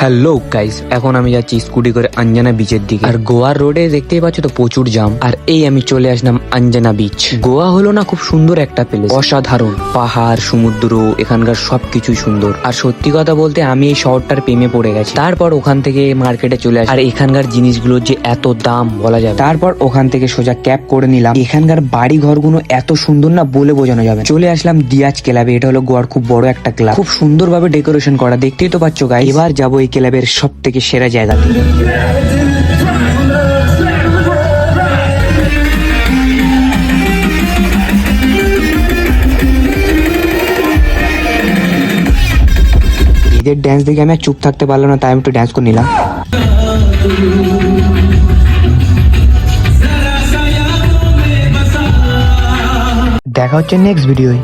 Hello guys, এখন আমি যাচ্ছি স্কুটি করে আঞ্জানা বিচের দিকে। আর গোয়ার রোডে দেখতেই পাচ্ছ তো প্রচুর জাম। আর এই আমি চলে আসলাম আঞ্জানা বিচ। গোয়া হলো না খুব সুন্দর একটা প্লেস, অসাধারণ পাহাড়, সমুদ্র, এখানকার সবকিছুই সুন্দর। আর সত্যি কথা বলতে আমি এই শহরটার প্রেমে পড়ে গেছি। তারপর ওখান থেকে মার্কেটে চলে আসি, আর এখানকার জিনিসগুলোর যে এত দাম বলা যাবে। তারপর ওখান থেকে সোজা ক্যাব করে নিলাম। এখানকার বাড়ি ঘরগুলো এত সুন্দর না বলে বোঝানো যাবে। চলে আসলাম দিয়াজ ক্লাবে। এটা হলো গোয়ার খুব বড় একটা ক্লাব, খুব সুন্দরভাবে ডেকোরেশন করা, দেখতেই তো পাচ্ছ গাইস। এবার যাবো এই ক্লাবের সব থেকে সেরা জায়গাতে। ঈদের ড্যান্স দেখে আমি আর চুপ থাকতে পারলাম না, তাই আমি একটু ড্যান্স করে নিলাম। দেখা হচ্ছে নেক্সট ভিডিওয়।